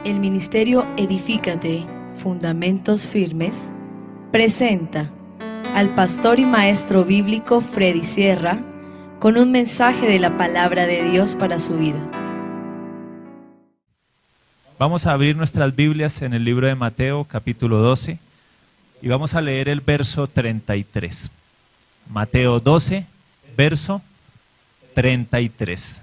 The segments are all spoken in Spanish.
El Ministerio Edifícate, Fundamentos Firmes, presenta al pastor y maestro bíblico Freddy Sierra con un mensaje de la palabra de Dios para su vida. Vamos a abrir nuestras Biblias en el libro de Mateo, capítulo 12, y vamos a leer el verso 33. Mateo 12, verso 33.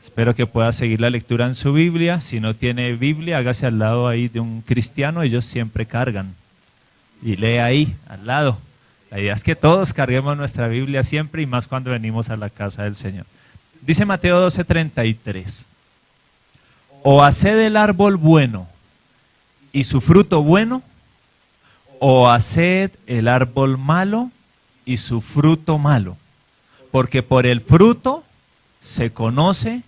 Espero que pueda seguir la lectura en su Biblia. Si no tiene Biblia, hágase al lado ahí de un cristiano, ellos siempre cargan. Y lee ahí, al lado. La idea es que todos carguemos nuestra Biblia siempre y más cuando venimos a la casa del Señor. Dice Mateo 12, 33. O haced el árbol bueno y su fruto bueno, o haced el árbol malo y su fruto malo, porque por el fruto se conoce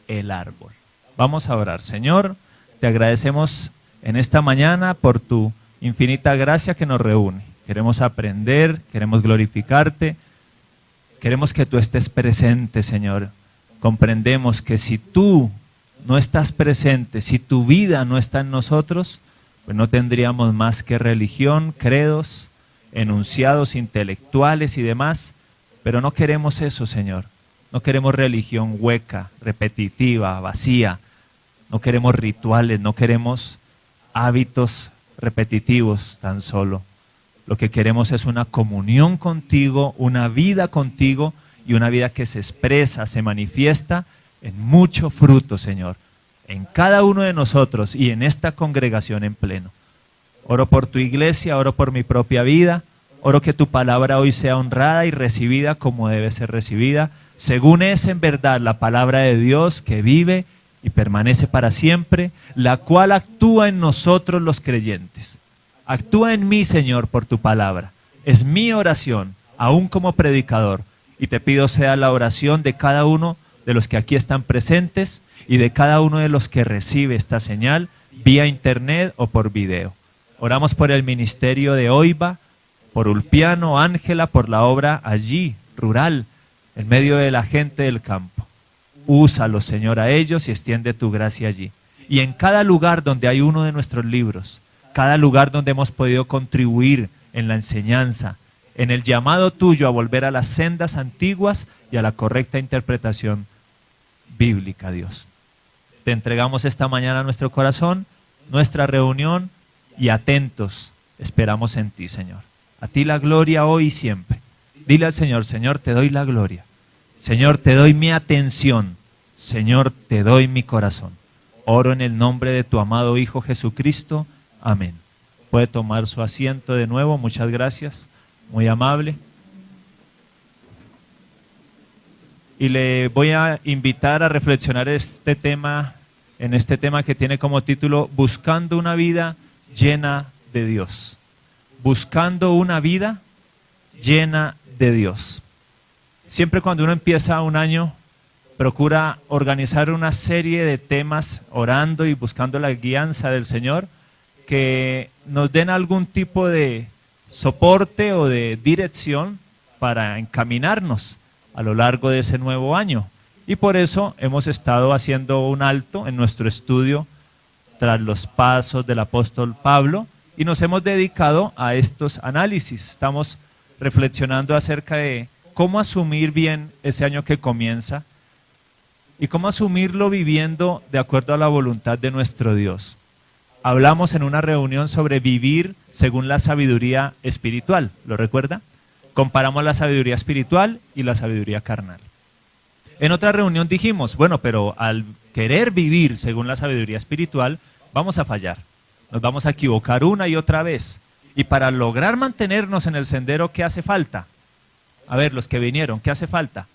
el árbol. Vamos a orar. Señor, te agradecemos en esta mañana por tu infinita gracia que nos reúne. Queremos aprender, queremos glorificarte, queremos que tú estés presente, Señor. Comprendemos que si tú no estás presente, si tu vida no está en nosotros, pues no tendríamos más que religión, credos, enunciados intelectuales y demás, pero no queremos eso, Señor. No queremos religión hueca, repetitiva, vacía. No queremos rituales, no queremos hábitos repetitivos tan solo. Lo que queremos es una comunión contigo, una vida contigo y una vida que se expresa, se manifiesta en mucho fruto, Señor, en cada uno de nosotros y en esta congregación en pleno. Oro por tu iglesia, oro por mi propia vida, oro que tu palabra hoy sea honrada y recibida como debe ser recibida, según es en verdad la palabra de Dios que vive y permanece para siempre, la cual actúa en nosotros los creyentes. Actúa en mí, Señor, por tu palabra. Es mi oración, aún como predicador, y te pido sea la oración de cada uno de los que aquí están presentes y de cada uno de los que recibe esta señal vía internet o por video. Oramos por el ministerio de Oiva, por Ulpiano, Ángela, por la obra allí, rural, en medio de la gente del campo. Úsalos, Señor, a ellos y extiende tu gracia allí. Y en cada lugar donde hay uno de nuestros libros, cada lugar donde hemos podido contribuir en la enseñanza, en el llamado tuyo a volver a las sendas antiguas y a la correcta interpretación bíblica, Dios. Te entregamos esta mañana nuestro corazón, nuestra reunión y atentos esperamos en ti, Señor. A ti la gloria hoy y siempre. Dile al Señor, Señor, te doy la gloria. Señor, te doy mi atención. Señor, te doy mi corazón. Oro en el nombre de tu amado Hijo Jesucristo. Amén. Puede tomar su asiento de nuevo. Muchas gracias. Muy amable. Y le voy a invitar a reflexionar en este tema que tiene como título Buscando una vida llena de Dios. Buscando una vida llena de Dios. Siempre cuando uno empieza un año, procura organizar una serie de temas, orando y buscando la guianza del Señor, que nos den algún tipo de soporte o de dirección para encaminarnos a lo largo de ese nuevo año. Y por eso hemos estado haciendo un alto en nuestro estudio tras los pasos del apóstol Pablo y nos hemos dedicado a estos análisis. Estamos reflexionando acerca de cómo asumir bien ese año que comienza y cómo asumirlo viviendo de acuerdo a la voluntad de nuestro Dios. Hablamos en una reunión sobre vivir según la sabiduría espiritual, ¿lo recuerda? Comparamos la sabiduría espiritual y la sabiduría carnal. En otra reunión dijimos, bueno, pero al querer vivir según la sabiduría espiritual, vamos a fallar, nos vamos a equivocar una y otra vez. Y para lograr mantenernos en el sendero, ¿qué hace falta? A ver, los que vinieron, ¿qué hace falta?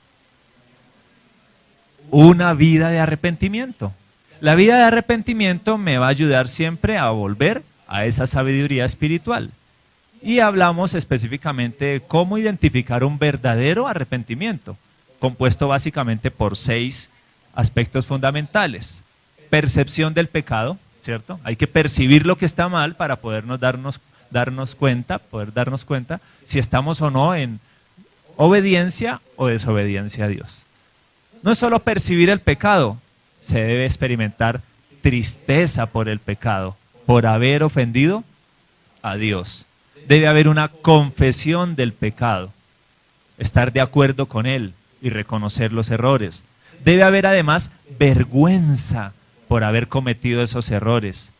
Una vida de arrepentimiento. La vida de arrepentimiento me va a ayudar siempre a volver a esa sabiduría espiritual. Y hablamos específicamente de cómo identificar un verdadero arrepentimiento, compuesto básicamente por 6 aspectos fundamentales. Percepción del pecado, ¿cierto? Hay que percibir lo que está mal para poder darnos cuenta si estamos o no en obediencia o desobediencia a Dios. No es solo percibir el pecado, se debe experimentar tristeza por el pecado, por haber ofendido a Dios. Debe haber una confesión del pecado, estar de acuerdo con él y reconocer los errores. Debe haber además vergüenza por haber cometido esos errores.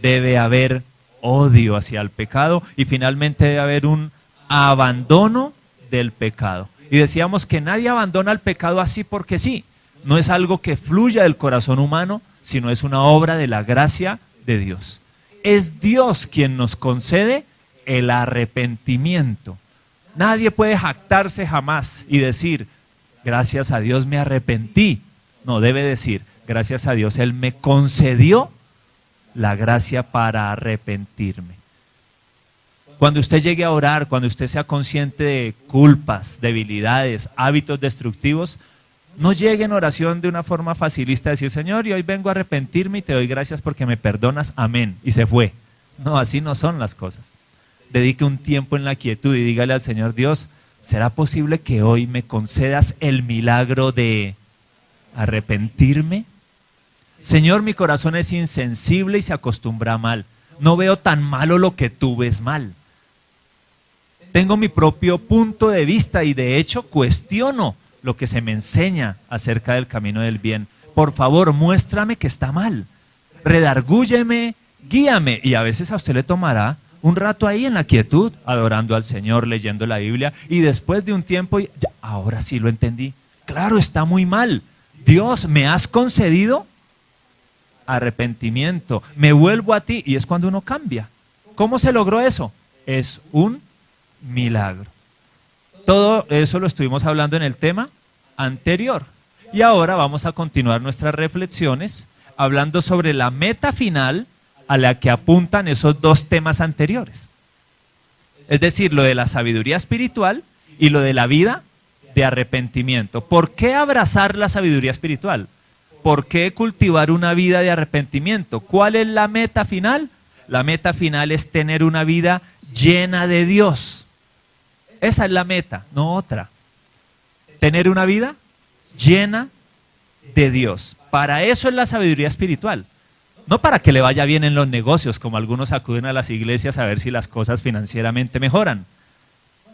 Debe haber odio hacia el pecado y finalmente debe haber un abandono del pecado. Y decíamos que nadie abandona el pecado así porque sí. No es algo que fluya del corazón humano, sino es una obra de la gracia de Dios. Es Dios quien nos concede el arrepentimiento. Nadie puede jactarse jamás y decir, gracias a Dios me arrepentí. No, debe decir, gracias a Dios Él me concedió la gracia para arrepentirme. Cuando usted llegue a orar, cuando usted sea consciente de culpas, debilidades, hábitos destructivos, no llegue en oración de una forma facilista a decir, Señor, y hoy vengo a arrepentirme y te doy gracias porque me perdonas, amén, y se fue. No, así no son las cosas. Dedique un tiempo en la quietud y dígale al Señor, Dios, ¿será posible que hoy me concedas el milagro de arrepentirme? Señor, mi corazón es insensible y se acostumbra mal. No veo tan malo lo que tú ves mal. Tengo mi propio punto de vista y de hecho cuestiono lo que se me enseña acerca del camino del bien. Por favor, muéstrame que está mal. Redargúyeme, guíame. Y a veces a usted le tomará un rato ahí en la quietud, adorando al Señor, leyendo la Biblia, y después de un tiempo, ya, ahora sí lo entendí. Claro, está muy mal. Dios, ¿me has concedido arrepentimiento? Me vuelvo a ti. Y es cuando uno cambia. ¿Cómo se logró eso? Es un milagro. Todo eso lo estuvimos hablando en el tema anterior. Y ahora vamos a continuar nuestras reflexiones hablando sobre la meta final a la que apuntan esos dos temas anteriores. Es decir, lo de la sabiduría espiritual y lo de la vida de arrepentimiento. ¿Por qué abrazar la sabiduría espiritual? ¿Por qué cultivar una vida de arrepentimiento? ¿Cuál es la meta final? La meta final es tener una vida llena de Dios. Esa es la meta, no otra. Tener una vida llena de Dios. Para eso es la sabiduría espiritual. No para que le vaya bien en los negocios, como algunos acuden a las iglesias a ver si las cosas financieramente mejoran.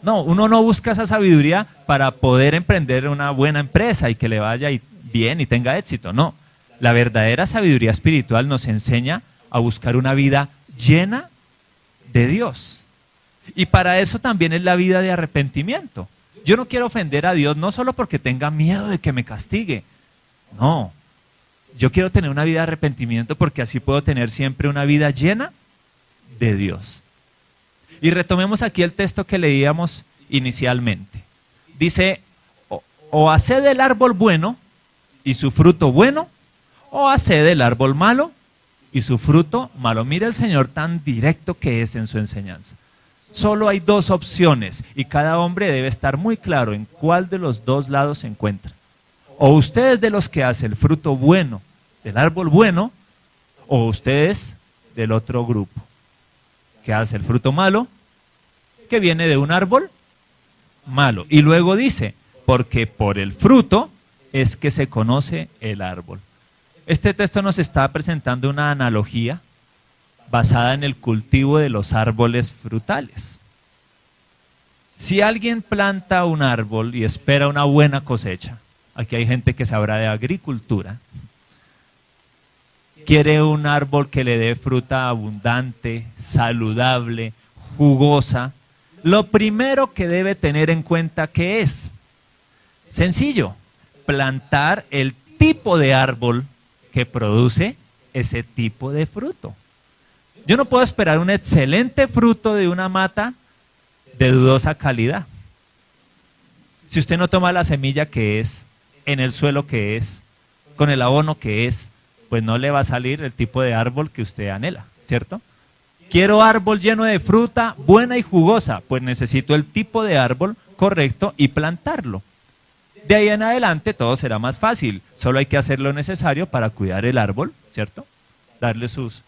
No, uno no busca esa sabiduría para poder emprender una buena empresa y que le vaya bien y tenga éxito. No, la verdadera sabiduría espiritual nos enseña a buscar una vida llena de Dios. Y para eso también es la vida de arrepentimiento. Yo no quiero ofender a Dios no solo porque tenga miedo de que me castigue. No, yo quiero tener una vida de arrepentimiento porque así puedo tener siempre una vida llena de Dios. Y retomemos aquí el texto que leíamos inicialmente. Dice, o haced el árbol bueno y su fruto bueno, o haced el árbol malo y su fruto malo. Mira el Señor tan directo que es en su enseñanza. Solo hay dos opciones y cada hombre debe estar muy claro en cuál de los dos lados se encuentra. O usted es de los que hace el fruto bueno del árbol bueno, o usted es del otro grupo, que hace el fruto malo, que viene de un árbol malo. Y luego dice, porque por el fruto es que se conoce el árbol. Este texto nos está presentando una analogía basada en el cultivo de los árboles frutales. Si alguien planta un árbol y espera una buena cosecha, aquí hay gente que sabrá de agricultura, quiere un árbol que le dé fruta abundante, saludable, jugosa, lo primero que debe tener en cuenta que es sencillo, plantar el tipo de árbol que produce ese tipo de fruto. Yo no puedo esperar un excelente fruto de una mata de dudosa calidad. Si usted no toma la semilla que es, en el suelo que es, con el abono que es, pues no le va a salir el tipo de árbol que usted anhela, ¿cierto? Quiero árbol lleno de fruta, buena y jugosa, pues necesito el tipo de árbol correcto y plantarlo. De ahí en adelante todo será más fácil, solo hay que hacer lo necesario para cuidar el árbol, ¿cierto? Darle sus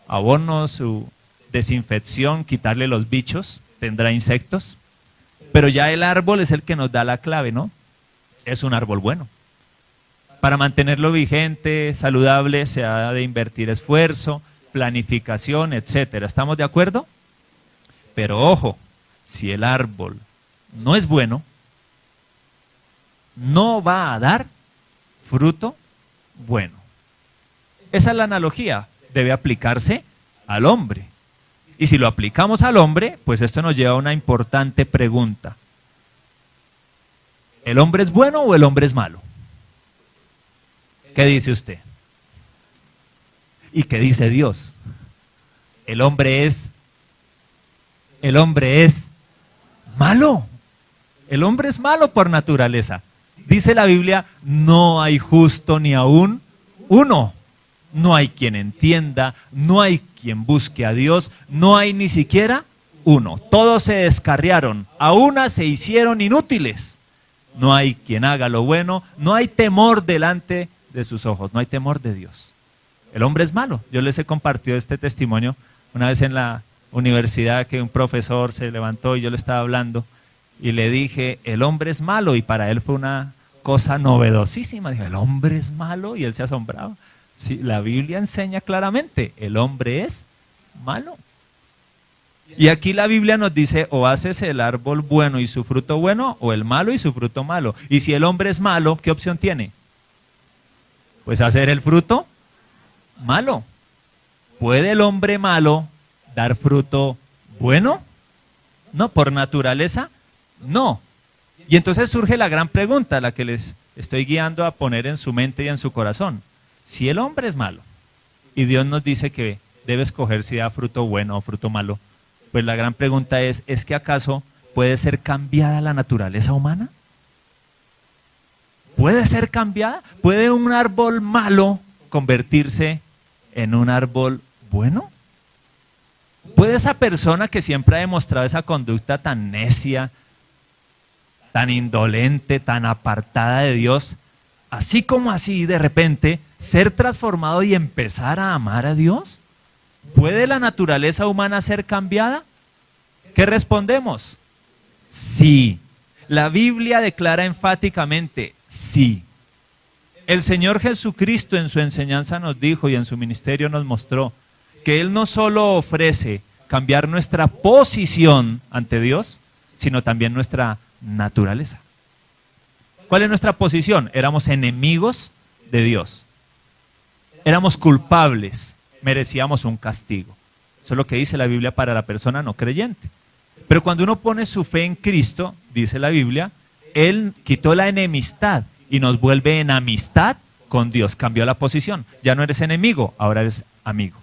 abonos, su desinfección, quitarle los bichos, tendrá insectos, pero ya el árbol es el que nos da la clave, ¿no? Es un árbol bueno. Para mantenerlo vigente, saludable, se ha de invertir esfuerzo, planificación, etcétera. ¿Estamos de acuerdo? Pero ojo, si el árbol no es bueno, no va a dar fruto bueno. Esa es la analogía, debe aplicarse al hombre. Y si lo aplicamos al hombre, pues esto nos lleva a una importante pregunta. ¿El hombre es bueno o el hombre es malo? ¿Qué dice usted? ¿Y qué dice Dios? El hombre es malo. El hombre es malo por naturaleza. Dice la Biblia, no hay justo ni aún uno. No hay quien entienda, no hay quien busque a Dios, no hay ni siquiera uno. Todos se descarriaron, a una se hicieron inútiles. No hay quien haga lo bueno, no hay temor delante de sus ojos, no hay temor de Dios. El hombre es malo. Yo les he compartido este testimonio una vez en la universidad, que un profesor se levantó y yo le estaba hablando y le dije, el hombre es malo, y para él fue una cosa novedosísima. Dijo, el hombre es malo, y él se asombraba. Sí, la Biblia enseña claramente, el hombre es malo. Y aquí la Biblia nos dice, o haces el árbol bueno y su fruto bueno, o el malo y su fruto malo. Y si el hombre es malo, ¿qué opción tiene? Pues hacer el fruto malo. ¿Puede el hombre malo dar fruto bueno? No, por naturaleza, no. Y entonces surge la gran pregunta, la que les estoy guiando a poner en su mente y en su corazón. Si el hombre es malo y Dios nos dice que debe escoger si da fruto bueno o fruto malo, pues la gran pregunta ¿es que acaso puede ser cambiada la naturaleza humana? ¿Puede ser cambiada? ¿Puede un árbol malo convertirse en un árbol bueno? ¿Puede esa persona que siempre ha demostrado esa conducta tan necia, tan indolente, tan apartada de Dios, así como así de repente ser transformado y empezar a amar a Dios? ¿Puede la naturaleza humana ser cambiada? ¿Qué respondemos? Sí. La Biblia declara enfáticamente sí. El Señor Jesucristo en su enseñanza nos dijo y en su ministerio nos mostró que Él no solo ofrece cambiar nuestra posición ante Dios, sino también nuestra naturaleza. ¿Cuál es nuestra posición? Éramos enemigos de Dios. Éramos culpables, merecíamos un castigo. Eso es lo que dice la Biblia para la persona no creyente. Pero cuando uno pone su fe en Cristo, dice la Biblia, Él quitó la enemistad y nos vuelve en amistad con Dios. Cambió la posición. Ya no eres enemigo, ahora eres amigo.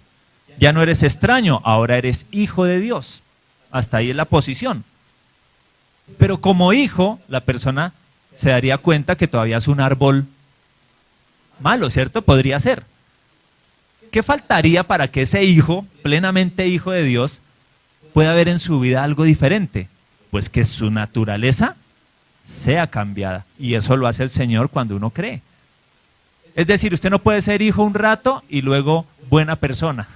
Ya no eres extraño, ahora eres hijo de Dios. Hasta ahí es la posición. Pero como hijo, la persona se daría cuenta que todavía es un árbol malo, ¿cierto? Podría ser. ¿Qué faltaría para que ese hijo, plenamente hijo de Dios, pueda ver en su vida algo diferente? Pues que su naturaleza sea cambiada. Y eso lo hace el Señor cuando uno cree. Es decir, usted no puede ser hijo un rato y luego buena persona.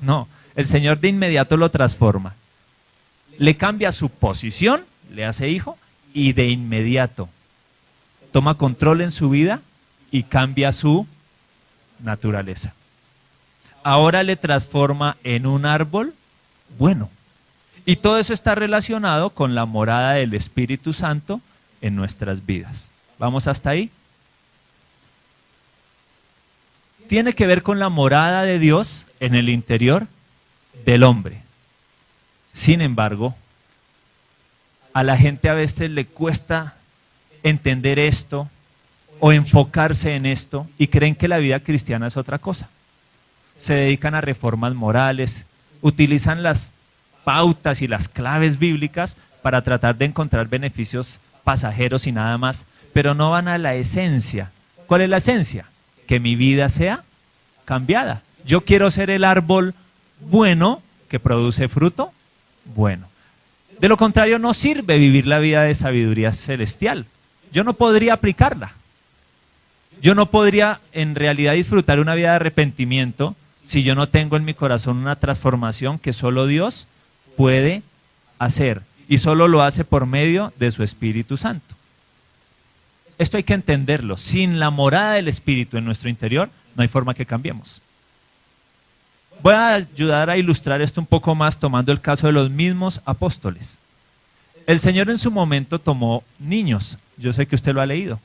No, el Señor de inmediato lo transforma. Le cambia su posición, le hace hijo, y de inmediato toma control en su vida y cambia su naturaleza. Ahora le transforma en un árbol bueno. Y todo eso está relacionado con la morada del Espíritu Santo en nuestras vidas. ¿Vamos hasta ahí? Tiene que ver con la morada de Dios en el interior del hombre. Sin embargo, a la gente a veces le cuesta entender esto o enfocarse en esto y creen que la vida cristiana es otra cosa. Se dedican a reformas morales, utilizan las pautas y las claves bíblicas para tratar de encontrar beneficios pasajeros y nada más, pero no van a la esencia. ¿Cuál es la esencia? Que mi vida sea cambiada. Yo quiero ser el árbol bueno que produce fruto bueno. De lo contrario, no sirve vivir la vida de sabiduría celestial. Yo no podría aplicarla. Yo no podría en realidad disfrutar una vida de arrepentimiento si yo no tengo en mi corazón una transformación que solo Dios puede hacer. Y solo lo hace por medio de su Espíritu Santo. Esto hay que entenderlo. Sin la morada del Espíritu en nuestro interior, no hay forma que cambiemos. Voy a ayudar a ilustrar esto un poco más tomando el caso de los mismos apóstoles. El Señor en su momento tomó niños. Yo sé que usted lo ha leído.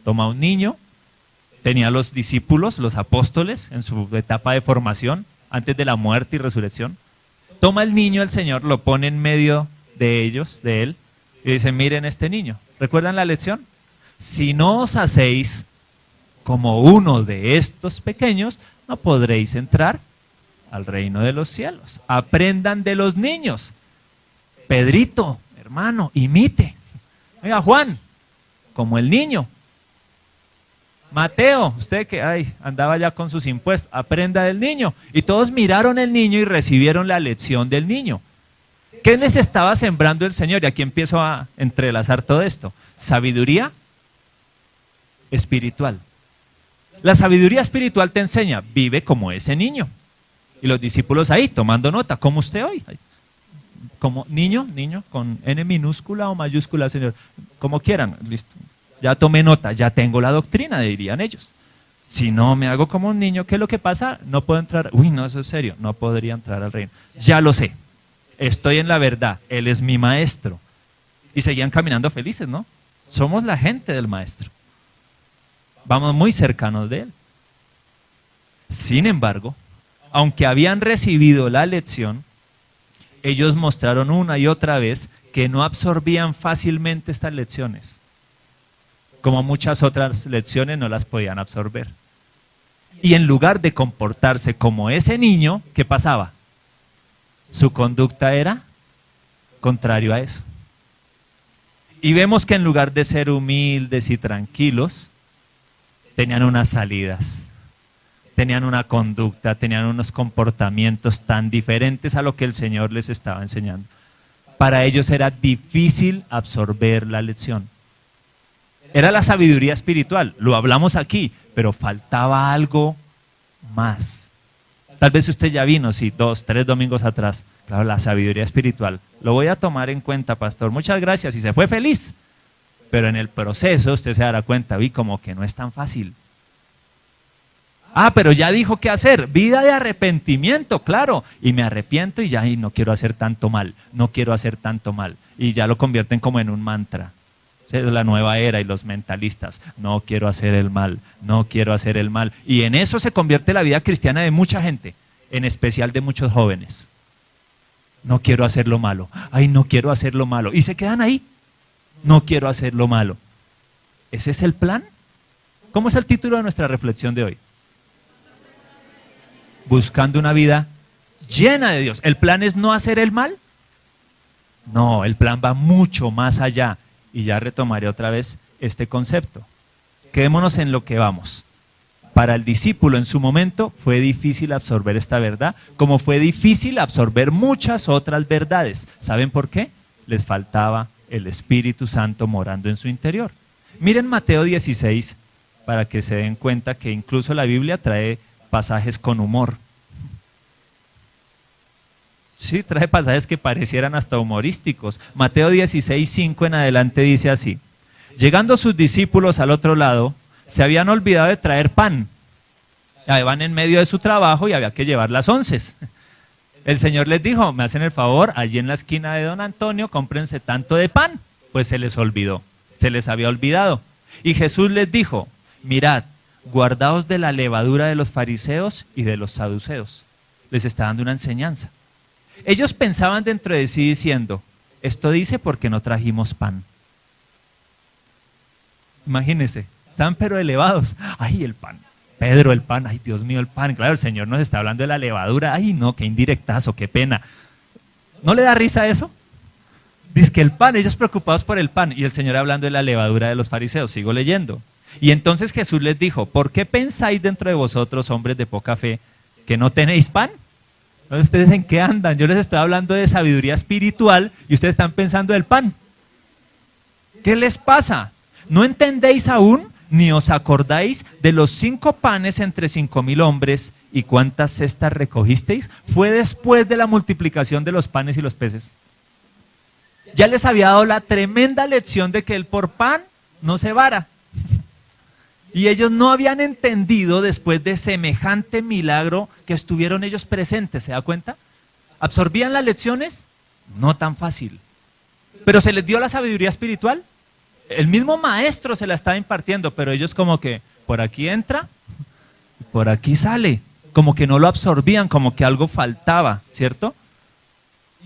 Toma un niño, tenía los discípulos, los apóstoles, en su etapa de formación, antes de la muerte y resurrección. Toma el niño el Señor, lo pone en medio de ellos, de él, y dice, miren este niño. ¿Recuerdan la lección? Si no os hacéis como uno de estos pequeños, no podréis entrar al reino de los cielos. Aprendan de los niños. Pedrito, hermano, imite. Oiga, Juan, como el niño. Mateo, usted que andaba ya con sus impuestos, aprenda del niño. Y todos miraron el niño y recibieron la lección del niño. ¿Qué les estaba sembrando el Señor? Y aquí empiezo a entrelazar todo esto. Sabiduría espiritual. La sabiduría espiritual te enseña, vive como ese niño. Y los discípulos ahí tomando nota, como usted hoy. Como niño, con N minúscula o mayúscula, Señor, como quieran, listo. Ya tomé nota, ya tengo la doctrina, dirían ellos. Si no me hago como un niño, ¿qué es lo que pasa? No puedo entrar, no, eso es serio, no podría entrar al reino. Ya lo sé, estoy en la verdad, Él es mi maestro. Y seguían caminando felices, ¿no? Somos la gente del maestro. Vamos muy cercanos de Él. Sin embargo, aunque habían recibido la lección, ellos mostraron una y otra vez que no absorbían fácilmente estas lecciones. Como muchas otras lecciones no las podían absorber. Y en lugar de comportarse como ese niño, ¿qué pasaba? Su conducta era contrario a eso. Y vemos que en lugar de ser humildes y tranquilos, tenían unas salidas, tenían una conducta, tenían unos comportamientos tan diferentes a lo que el Señor les estaba enseñando. Para ellos era difícil absorber la lección. Era la sabiduría espiritual, lo hablamos aquí, pero faltaba algo más. Tal vez usted ya vino, sí, 2, 3 domingos atrás. Claro, la sabiduría espiritual. Lo voy a tomar en cuenta, pastor. Muchas gracias. Y se fue feliz. Pero en el proceso usted se dará cuenta, como que no es tan fácil. Pero ya dijo qué hacer. Vida de arrepentimiento, claro. Y me arrepiento y ya no quiero hacer tanto mal. No quiero hacer tanto mal. Y ya lo convierten como en un mantra. La nueva era y los mentalistas. No quiero hacer el mal. No quiero hacer el mal. Y en eso se convierte la vida cristiana de mucha gente. En especial de muchos jóvenes. No quiero hacer lo malo. No quiero hacer lo malo. Y se quedan ahí. No quiero hacer lo malo. ¿Ese es el plan? ¿Cómo es el título de nuestra reflexión de hoy? Buscando una vida llena de Dios. ¿El plan es no hacer el mal? No, el plan va mucho más allá. Y ya retomaré otra vez este concepto. Quedémonos en lo que vamos. Para el discípulo en su momento fue difícil absorber esta verdad, como fue difícil absorber muchas otras verdades. ¿Saben por qué? Les faltaba el Espíritu Santo morando en su interior. Miren Mateo 16, para que se den cuenta que incluso la Biblia trae pasajes con humor. Sí, trae pasajes que parecieran hasta humorísticos. Mateo 16, 5 en adelante dice así. Llegando sus discípulos al otro lado, se habían olvidado de traer pan. Van en medio de su trabajo y había que llevar las onces. El Señor les dijo, me hacen el favor, allí en la esquina de Don Antonio, cómprense tanto de pan. Pues se les olvidó, se les había olvidado. Y Jesús les dijo, mirad, guardaos de la levadura de los fariseos y de los saduceos. Les está dando una enseñanza. Ellos pensaban dentro de sí diciendo, esto dice porque no trajimos pan. Imagínense, están pero elevados. El pan. Pedro, el pan. Dios mío, el pan. Claro, el Señor nos está hablando de la levadura. No, qué indirectazo, qué pena. ¿No le da risa eso? Dice que el pan, ellos preocupados por el pan. Y el Señor hablando de la levadura de los fariseos. Sigo leyendo. Y entonces Jesús les dijo, ¿por qué pensáis dentro de vosotros, hombres de poca fe, que no tenéis pan? ¿Ustedes en qué andan? Yo les estoy hablando de sabiduría espiritual y ustedes están pensando del pan. ¿Qué les pasa? ¿No entendéis aún, ni os acordáis de los 5 panes entre 5,000 hombres y cuántas cestas recogisteis? Fue después de la multiplicación de los panes y los peces. Ya les había dado la tremenda lección de que el por pan no se vara. Y ellos no habían entendido después de semejante milagro que estuvieron ellos presentes, ¿se da cuenta? ¿Absorbían las lecciones? No tan fácil. ¿Pero se les dio la sabiduría espiritual? El mismo maestro se la estaba impartiendo, pero ellos como que por aquí entra, por aquí sale. Como que no lo absorbían, como que algo faltaba, ¿cierto?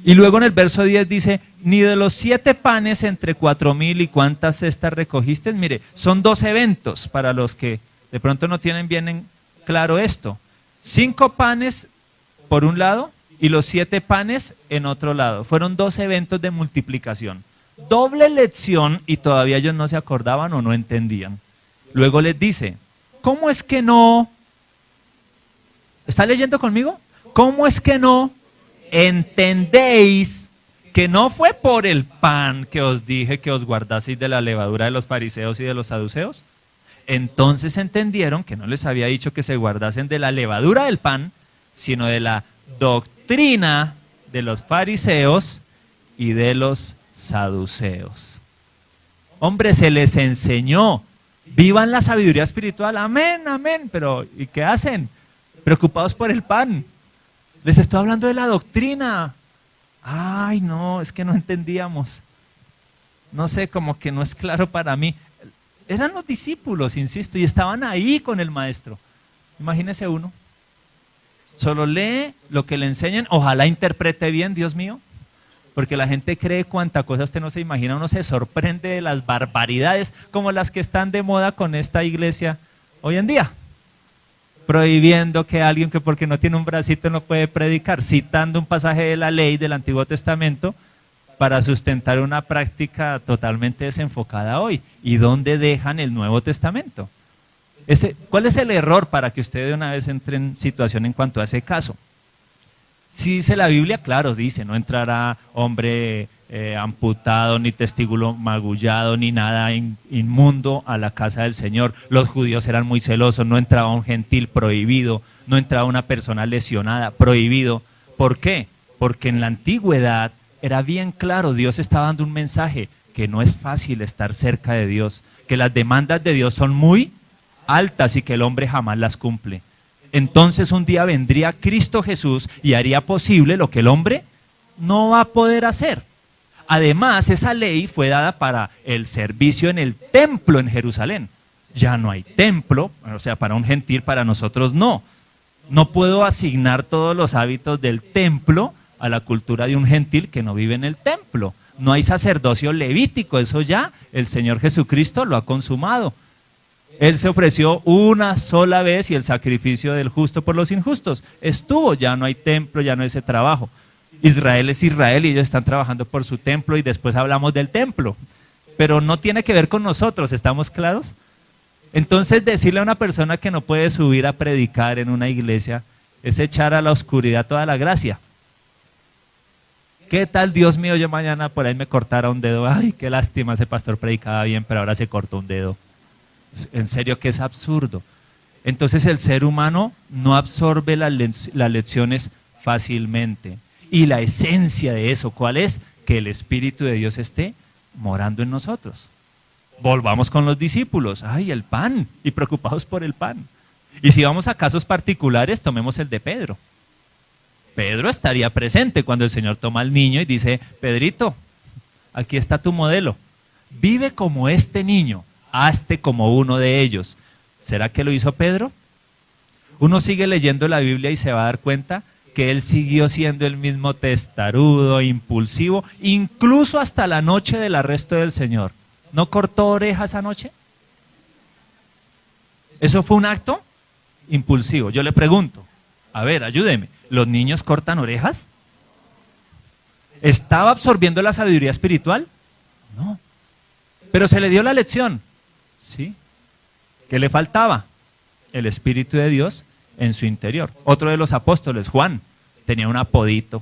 Y luego en el verso 10 dice, ni de los 7 panes entre 4,000 y cuántas cestas recogiste. Mire, son 2 eventos para los que de pronto no tienen bien en claro esto. 5 panes por un lado y los 7 panes en otro lado. Fueron 2 eventos de multiplicación. Doble lección y todavía ellos no se acordaban o no entendían. Luego les dice, ¿cómo es que no? ¿Está leyendo conmigo? ¿Cómo es que no entendéis que no fue por el pan que os dije que os guardaseis de la levadura de los fariseos y de los saduceos? Entonces entendieron que no les había dicho que se guardasen de la levadura del pan, sino de la doctrina de los fariseos y de los saduceos. Hombre, se les enseñó, vivan la sabiduría espiritual, amén, amén, pero ¿y qué hacen? Preocupados por el pan. Les estoy hablando de la doctrina. Ay, no, es que no entendíamos. No sé, como que no es claro para mí. Eran los discípulos, insisto, y estaban ahí con el maestro. Imagínese uno. Solo lee lo que le enseñan, ojalá interprete bien, Dios mío. Porque la gente cree cuánta cosa usted no se imagina, uno se sorprende de las barbaridades como las que están de moda con esta iglesia hoy en día. Prohibiendo que alguien que porque no tiene un bracito no puede predicar, citando un pasaje de la ley del Antiguo Testamento para sustentar una práctica totalmente desenfocada hoy. ¿Y dónde dejan el Nuevo Testamento? ¿Cuál es el error para que usted de una vez entre en situación en cuanto a ese caso? Si dice la Biblia, claro, dice, no entrará hombre amputado, ni testículo magullado, ni nada inmundo a la casa del Señor. Los judíos eran muy celosos, no entraba un gentil, prohibido, no entraba una persona lesionada, prohibido. ¿Por qué? Porque en la antigüedad era bien claro, Dios estaba dando un mensaje, que no es fácil estar cerca de Dios, que las demandas de Dios son muy altas y que el hombre jamás las cumple. Entonces un día vendría Cristo Jesús y haría posible lo que el hombre no va a poder hacer. Además, esa ley fue dada para el servicio en el templo en Jerusalén. Ya no hay templo, o sea, para un gentil, para nosotros no. No puedo asignar todos los hábitos del templo a la cultura de un gentil que no vive en el templo. No hay sacerdocio levítico, eso ya el Señor Jesucristo lo ha consumado. Él se ofreció una sola vez y el sacrificio del justo por los injustos. Estuvo, ya no hay templo, ya no hay ese trabajo. Israel es Israel y ellos están trabajando por su templo y después hablamos del templo. Pero no tiene que ver con nosotros, ¿estamos claros? Entonces decirle a una persona que no puede subir a predicar en una iglesia es echar a la oscuridad toda la gracia. ¿Qué tal, Dios mío, yo mañana por ahí me cortara un dedo? Ay, qué lástima, ese pastor predicaba bien, pero ahora se cortó un dedo. En serio que es absurdo. Entonces el ser humano no absorbe las lecciones fácilmente. Y la esencia de eso, ¿cuál es? Que el Espíritu de Dios esté morando en nosotros. Volvamos con los discípulos. Ay, el pan. Y preocupados por el pan. Y si vamos a casos particulares, tomemos el de Pedro. Pedro estaría presente cuando el Señor toma al niño y dice, Pedrito, aquí está tu modelo. Vive como este niño. Hazte como uno de ellos. ¿Será que lo hizo Pedro? Uno sigue leyendo la Biblia y se va a dar cuenta que él siguió siendo el mismo testarudo, impulsivo, incluso hasta la noche del arresto del Señor. ¿No cortó orejas esa noche? ¿Eso fue un acto impulsivo? Yo le pregunto, a ver, ayúdeme, ¿los niños cortan orejas? ¿Estaba absorbiendo la sabiduría espiritual? No. Pero se le dio la lección. ¿Sí? ¿Qué le faltaba? El Espíritu de Dios en su interior. Otro de los apóstoles, Juan, tenía un apodito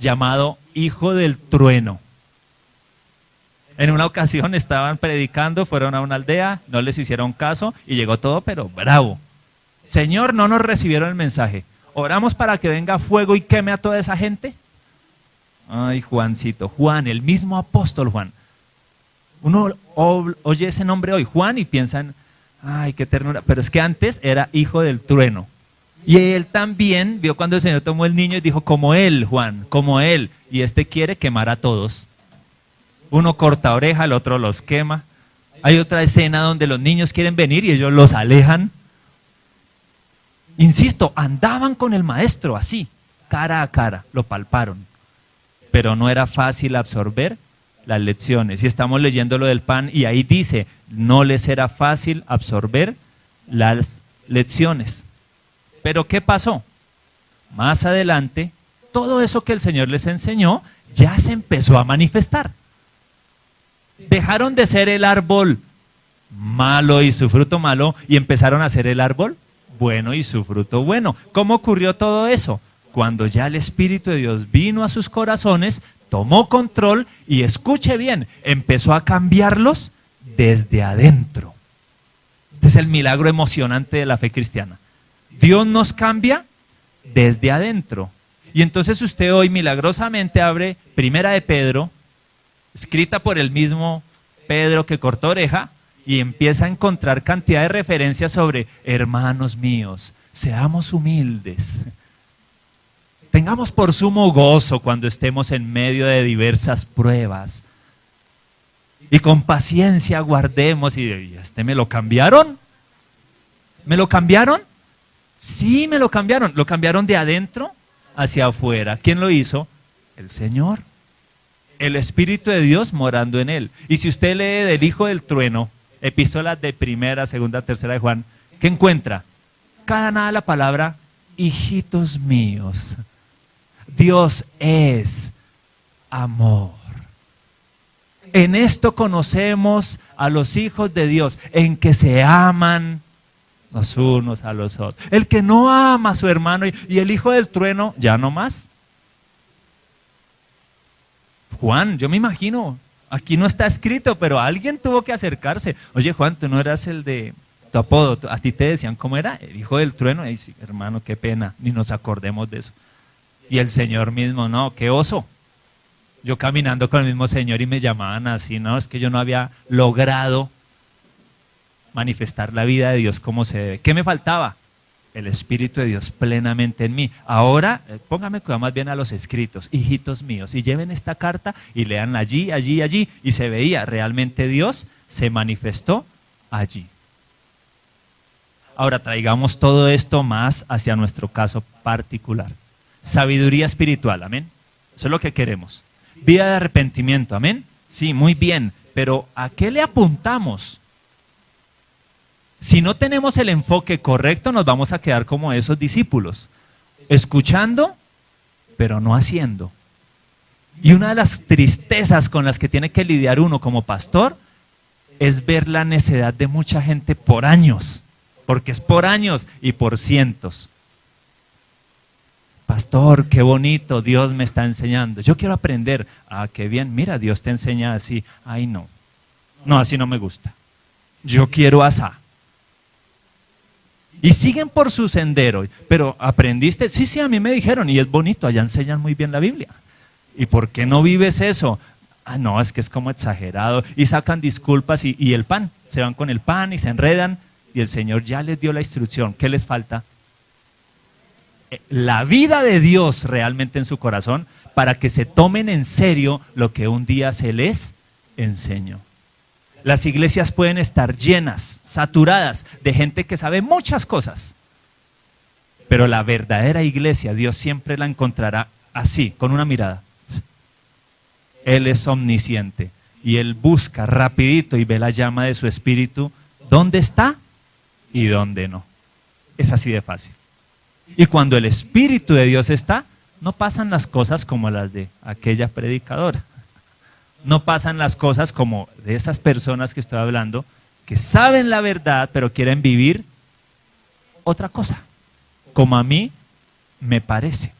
llamado Hijo del Trueno. En una ocasión estaban predicando, fueron a una aldea, no les hicieron caso y llegó todo, pero bravo. Señor, no nos recibieron el mensaje. ¿Oramos para que venga fuego y queme a toda esa gente? Ay, Juancito, Juan, el mismo apóstol Juan. Uno oye ese nombre hoy, Juan, y piensa en Ay, qué ternura. Pero es que antes era hijo del trueno. Y él también vio cuando el Señor tomó el niño y dijo, como él, Juan, como él. Y este quiere quemar a todos. Uno corta oreja, el otro los quema. Hay otra escena donde los niños quieren venir y ellos los alejan. Insisto, andaban con el maestro así, cara a cara, lo palparon. Pero no era fácil absorber las lecciones. Y estamos leyendo lo del pan y ahí dice, no les era fácil absorber las lecciones. Pero ¿qué pasó? Más adelante, todo eso que el Señor les enseñó ya se empezó a manifestar. Dejaron de ser el árbol malo y su fruto malo y empezaron a ser el árbol bueno y su fruto bueno. ¿Cómo ocurrió todo eso? Cuando ya el Espíritu de Dios vino a sus corazones, tomó control y escuche bien, empezó a cambiarlos desde adentro. Este es el milagro emocionante de la fe cristiana. Dios nos cambia desde adentro. Y entonces usted hoy milagrosamente abre Primera de Pedro, escrita por el mismo Pedro que cortó oreja, y empieza a encontrar cantidad de referencias sobre hermanos míos, seamos humildes. Tengamos por sumo gozo cuando estemos en medio de diversas pruebas. Y con paciencia guardemos. ¿Y este me lo cambiaron? ¿Me lo cambiaron? Sí, me lo cambiaron. Lo cambiaron de adentro hacia afuera. ¿Quién lo hizo? El Señor. El Espíritu de Dios morando en él. Y si usted lee del Hijo del Trueno, epístolas de Primera, Segunda, Tercera de Juan, ¿qué encuentra? Cada nada la palabra hijitos míos. Dios es amor. En esto conocemos a los hijos de Dios, en que se aman los unos a los otros. El que no ama a su hermano y el hijo del trueno, ya no más. Juan, yo me imagino, aquí no está escrito, pero alguien tuvo que acercarse. Oye, Juan, tú no eras el de tu apodo, a ti te decían cómo era, el hijo del trueno. Y sí, hermano, qué pena, ni nos acordemos de eso. Y el Señor mismo, no, qué oso. Yo caminando con el mismo Señor y me llamaban así, no, es que yo no había logrado manifestar la vida de Dios como se debe. ¿Qué me faltaba? El Espíritu de Dios plenamente en mí. Ahora, póngame cuidado más bien a los escritos, hijitos míos, y lleven esta carta y lean allí, allí, allí, y se veía, realmente Dios se manifestó allí. Ahora, traigamos todo esto más hacia nuestro caso particular. Sabiduría espiritual, amén. Eso es lo que queremos. Vida de arrepentimiento, amén. Sí, muy bien, pero ¿a qué le apuntamos? Si no tenemos el enfoque correcto, nos vamos a quedar como esos discípulos, escuchando, pero no haciendo. Y una de las tristezas con las que tiene que lidiar uno como pastor es ver la necedad de mucha gente por años, porque es por años y por cientos. Pastor, qué bonito, Dios me está enseñando. Yo quiero aprender. Ah, qué bien, mira, Dios te enseña así. Ay, no, así no me gusta. Yo quiero asá. Y siguen por su sendero. Pero ¿aprendiste? Sí, a mí me dijeron, y es bonito, allá enseñan muy bien la Biblia. ¿Y por qué no vives eso? Ah, no, es que es como exagerado. Y sacan disculpas y el pan. Se van con el pan y se enredan. Y el Señor ya les dio la instrucción. ¿Qué les falta? La vida de Dios realmente en su corazón para que se tomen en serio lo que un día se les enseñó. Las iglesias pueden estar llenas, saturadas de gente que sabe muchas cosas, pero la verdadera iglesia Dios siempre la encontrará así, con una mirada. Él es omnisciente y Él busca rapidito y ve la llama de su espíritu, dónde está y dónde no. Es así de fácil. Y cuando el Espíritu de Dios está, no pasan las cosas como las de aquella predicadora. No pasan las cosas como de esas personas que estoy hablando, que saben la verdad, pero quieren vivir otra cosa, como a mí me parece.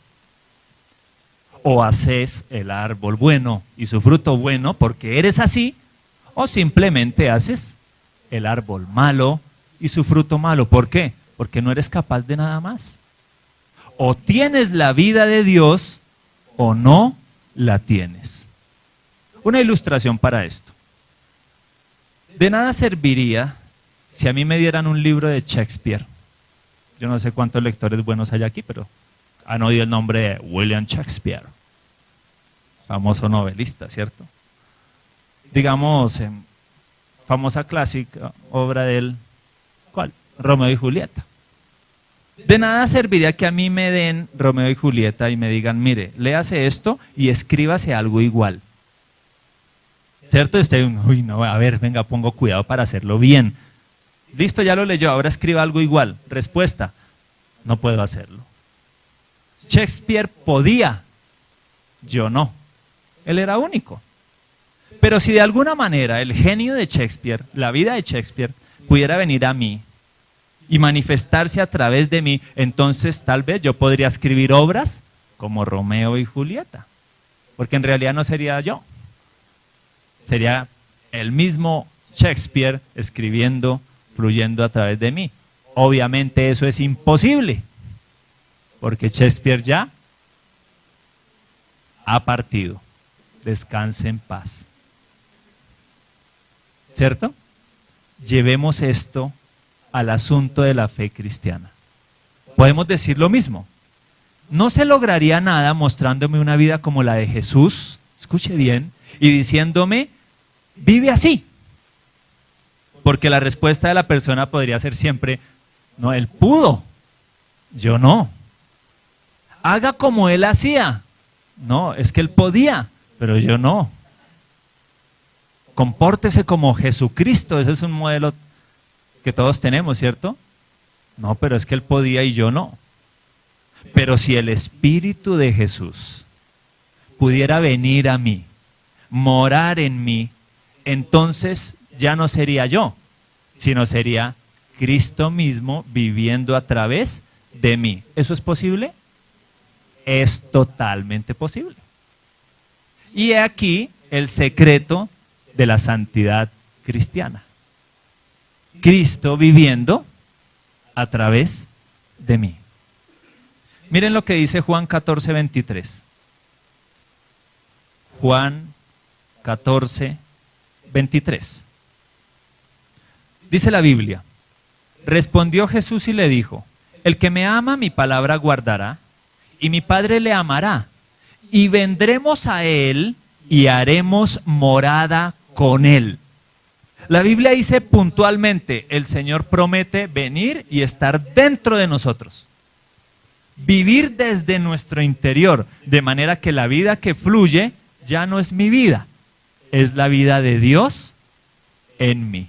O haces el árbol bueno y su fruto bueno porque eres así, o simplemente haces el árbol malo y su fruto malo. ¿Por qué? Porque no eres capaz de nada más. O tienes la vida de Dios o no la tienes. Una ilustración para esto. De nada serviría si a mí me dieran un libro de Shakespeare, yo no sé cuántos lectores buenos hay aquí, pero han oído el nombre de William Shakespeare, famoso novelista, ¿cierto? Digamos, famosa clásica, obra de él, ¿cuál? Romeo y Julieta. De nada serviría que a mí me den Romeo y Julieta y me digan, mire, léase esto y escríbase algo igual. ¿Cierto? Usted, uy, no, a ver, venga, pongo cuidado para hacerlo bien. Listo, ya lo leyó, ahora escriba algo igual. Respuesta, no puedo hacerlo. Shakespeare podía, yo no. Él era único. Pero si de alguna manera el genio de Shakespeare, la vida de Shakespeare, pudiera venir a mí y manifestarse a través de mí, entonces tal vez yo podría escribir obras como Romeo y Julieta. Porque en realidad no sería yo. Sería el mismo Shakespeare escribiendo, fluyendo a través de mí. Obviamente eso es imposible, porque Shakespeare ya ha partido. Descanse en paz. ¿Cierto? Llevemos esto al asunto de la fe cristiana. Podemos decir lo mismo. No se lograría nada mostrándome una vida como la de Jesús, escuche bien, y diciéndome, vive así. Porque la respuesta de la persona podría ser siempre, no, él pudo, yo no. Haga como él hacía. No, es que él podía, pero yo no. Compórtese como Jesucristo, ese es un modelo que todos tenemos, ¿cierto? No, pero es que él podía y yo no. Pero si el Espíritu de Jesús pudiera venir a mí, morar en mí, entonces ya no sería yo, sino sería Cristo mismo viviendo a través de mí. ¿Eso es posible? Es totalmente posible. Y he aquí el secreto de la santidad cristiana. Cristo viviendo a través de mí. Miren lo que dice Juan 14, 23. Juan 14, 23. Dice la Biblia, respondió Jesús y le dijo, el que me ama mi palabra guardará, y mi Padre le amará, y vendremos a él y haremos morada con él. La Biblia dice puntualmente, el Señor promete venir y estar dentro de nosotros. Vivir desde nuestro interior, de manera que la vida que fluye ya no es mi vida, es la vida de Dios en mí.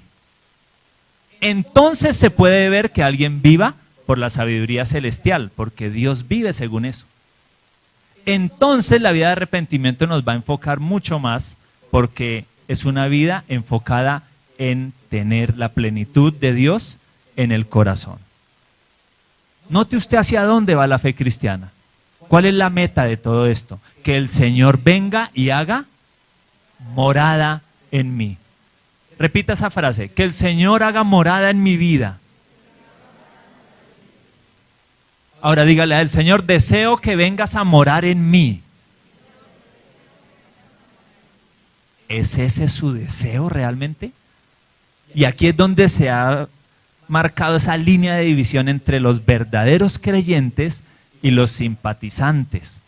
Entonces se puede ver que alguien viva por la sabiduría celestial, porque Dios vive según eso. Entonces la vida de arrepentimiento nos va a enfocar mucho más, porque es una vida enfocada en tener la plenitud de Dios en el corazón. Note usted hacia dónde va la fe cristiana. ¿Cuál es la meta de todo esto? Que el Señor venga y haga morada en mí. Repita esa frase, que el Señor haga morada en mi vida. Ahora dígale al Señor, deseo que vengas a morar en mí. ¿Es ese su deseo realmente? Y aquí es donde se ha marcado esa línea de división entre los verdaderos creyentes y los simpatizantes.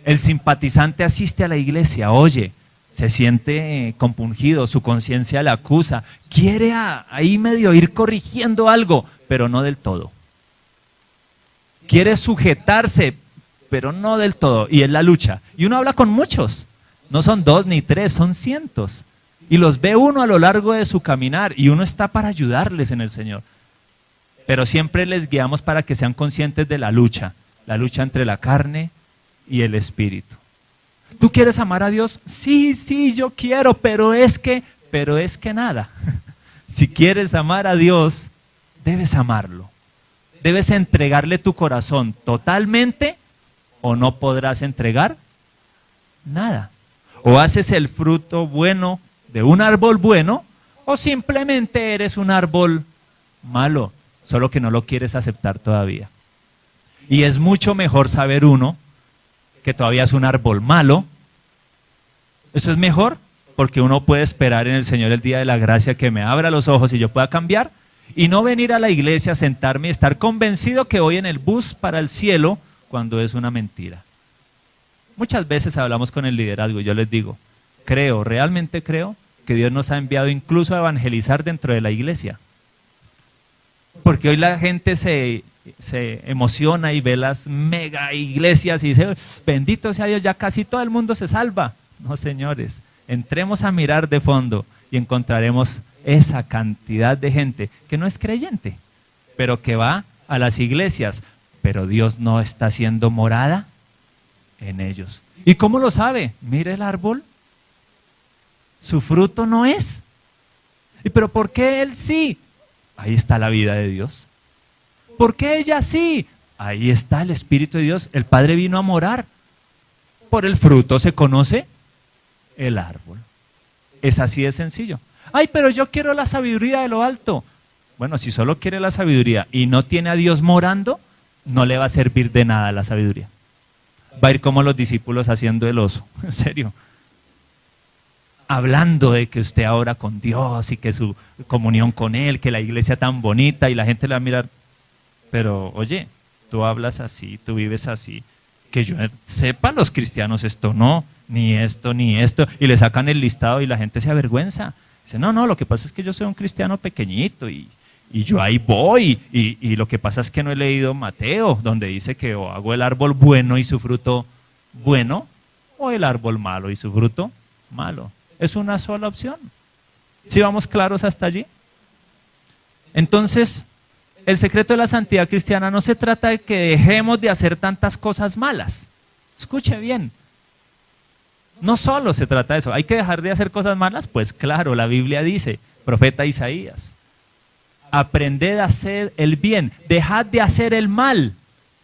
El simpatizante asiste a la iglesia, oye, se siente compungido, su conciencia le acusa, quiere ahí medio ir corrigiendo algo, pero no del todo. Quiere sujetarse, pero no del todo, y es la lucha. Y uno habla con muchos, no son 2 ni 3, son cientos. Y los ve uno a lo largo de su caminar, y uno está para ayudarles en el Señor. Pero siempre les guiamos para que sean conscientes de la lucha entre la carne y el espíritu. ¿Tú quieres amar a Dios? Sí, yo quiero, pero es que nada. Si quieres amar a Dios, debes amarlo. Debes entregarle tu corazón totalmente o no podrás entregar nada. O haces el fruto bueno de un árbol bueno o simplemente eres un árbol malo, solo que no lo quieres aceptar todavía. Y es mucho mejor saber uno que todavía es un árbol malo. Eso es mejor porque uno puede esperar en el Señor el día de la gracia que me abra los ojos y yo pueda cambiar, y no venir a la iglesia, sentarme y estar convencido que voy en el bus para el cielo cuando es una mentira. Muchas veces hablamos con el liderazgo y yo les digo, realmente creo que Dios nos ha enviado incluso a evangelizar dentro de la iglesia. Porque hoy la gente se emociona y ve las mega iglesias y dice, bendito sea Dios, ya casi todo el mundo se salva. No, señores, entremos a mirar de fondo y encontraremos esa cantidad de gente que no es creyente, pero que va a las iglesias, pero Dios no está haciendo morada en ellos. ¿Y cómo lo sabe? Mire el árbol, su fruto no es. ¿Y pero por qué él sí? Ahí está la vida de Dios. ¿Por qué ella sí? Ahí está el Espíritu de Dios. El Padre vino a morar. Por el fruto se conoce el árbol. Es así de sencillo. Ay, pero yo quiero la sabiduría de lo alto. Bueno, si solo quiere la sabiduría y no tiene a Dios morando, no le va a servir de nada la sabiduría. Va a ir como los discípulos haciendo el oso, en serio. Hablando de que usted ahora con Dios y que su comunión con Él, que la iglesia tan bonita y la gente le va a mirar. Pero oye, tú hablas así, tú vives así. Que yo sepa, los cristianos esto no, ni esto, ni esto. Y le sacan el listado y la gente se avergüenza. Dice, no, lo que pasa es que yo soy un cristiano pequeñito y yo ahí voy. Y lo que pasa es que no he leído Mateo, donde dice que o hago el árbol bueno y su fruto bueno, o el árbol malo y su fruto malo. Es una sola opción. ¿Sí vamos claros hasta allí? Entonces, el secreto de la santidad cristiana no se trata de que dejemos de hacer tantas cosas malas. Escuche bien. No solo se trata de eso. ¿Hay que dejar de hacer cosas malas? Pues claro, la Biblia dice, profeta Isaías, aprended a hacer el bien, dejad de hacer el mal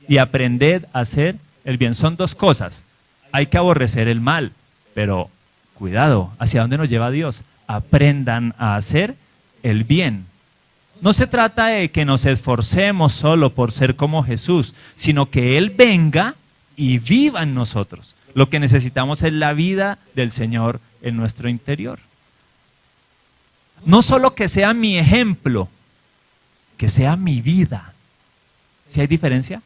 y aprended a hacer el bien. Son dos cosas. Hay que aborrecer el mal, pero cuidado, ¿hacia dónde nos lleva Dios? Aprendan a hacer el bien. No se trata de que nos esforcemos solo por ser como Jesús, sino que Él venga y viva en nosotros. Lo que necesitamos es la vida del Señor en nuestro interior. No solo que sea mi ejemplo, que sea mi vida. ¿Sí hay diferencia?